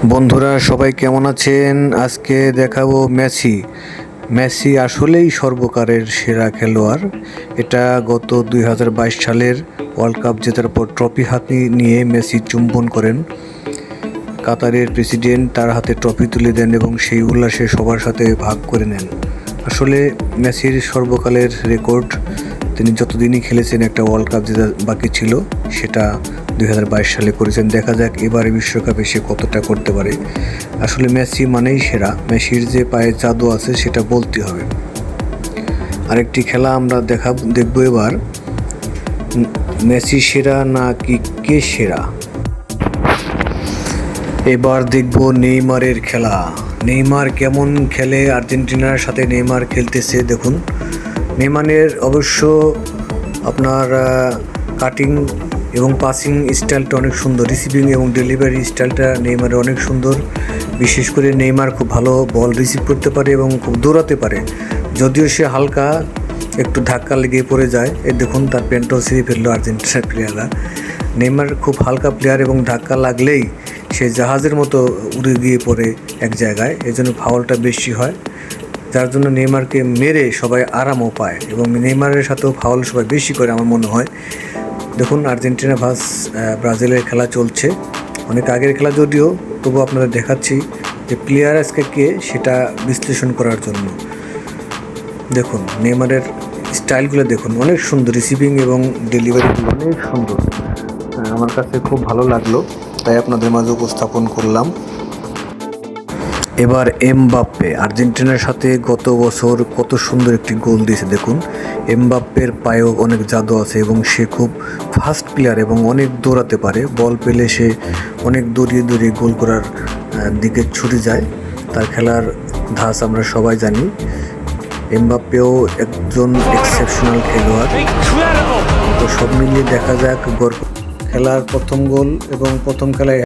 বন্ধুরা সবাই কেমন আছেন? আজকে দেখাবো মেসি আসলেই সর্বকালের সেরা খেলোয়াড়। এটা গত 2022 সালের ওয়ার্ল্ড কাপ জেতার পর ট্রফি হাতে নিয়ে মেসি চুম্বন করেন। কাতারের প্রেসিডেন্ট তার হাতে ট্রফি তুলে দেন এবং সেই উল্লাসে সবার সাথে ভাগ করে নেন। আসলে মেসির সর্বকালের রেকর্ড, তিনি যতদিনই খেলেছেন একটা ওয়ার্ল্ড কাপ জেতা বাকি ছিল, সেটা 2022 সালে করেছেন। দেখা যাক এবারে বিশ্বকাপে সে কতটা করতে পারে। আসলে মেসি মানেই সেরা, মেসির যে পায়ে জাদু আছে সেটা বলতে হবে। আরেকটি খেলা আমরা দেখব এবার, মেসি সেরা না কি কে সেরা। এবার দেখব নেইমারের খেলা। নেইমার কেমন খেলে, আর্জেন্টিনার সাথে নেইমার খেলতেছে দেখুন। নেইমারের অবশ্য আপনার কাটিং এবং পাসিং স্টাইলটা অনেক সুন্দর, রিসিভিং এবং ডেলিভারি স্টাইলটা নেইমারের অনেক সুন্দর। বিশেষ করে নেইমার খুব ভালো বল রিসিভ করতে পারে এবং খুব দৌড়াতে পারে। যদিও সে হালকা একটু ধাক্কা লেগে পড়ে যায়, এই দেখুন তার প্যান্টও ছিঁড়ে ফেললো আর্জেন্টিনার প্লেয়াররা। নেইমার খুব হালকা প্লেয়ার এবং ধাক্কা লাগলেই সে জাহাজের মতো উড়ে গিয়ে পড়ে এক জায়গায়, এই জন্য ফাউলটা বেশি হয়, যার জন্য নেইমারকে মেরে সবাই আরামও পায় এবং নেইমারের সাথেও ফাউল সবাই বেশি করে আমার মনে হয়। দেখুন আর্জেন্টিনা ভার্স ব্রাজিলের খেলা চলছে, অনেক আগের খেলা যদিও, তবু আপনাদের দেখাচ্ছি যে প্লেয়ার আজকে কে সেটা বিশ্লেষণ করার জন্য। দেখুন নেইমারের স্টাইলগুলো দেখুন, অনেক সুন্দর, রিসিভিং এবং ডেলিভারিগুলো অনেক সুন্দর। আমার কাছে খুব ভালো লাগলো, তাই আপনাদের মাঝে উপস্থাপন করলাম। এবার এমবাপ্পে আর্জেন্টিনার সাথে গত বছর কত সুন্দর একটি গোল দিয়েছে দেখুন। এমবাপ্পের পায়েও অনেক জাদু আছে এবং সে খুব ফাস্ট প্লেয়ার এবং অনেক দৌড়াতে পারে। বল পেলে সে অনেক দৌড়িয়ে দৌড়িয়ে গোল করার দিকে ছুটে যায়। তার খেলার ধাঁচ আমরা সবাই জানি। এমবাপ্পেও একজন এক্সেপশনাল খেলোয়াড়। তো সব মিলিয়ে দেখা যাক খেলার প্রথম গোল এবং প্রথম খেলায়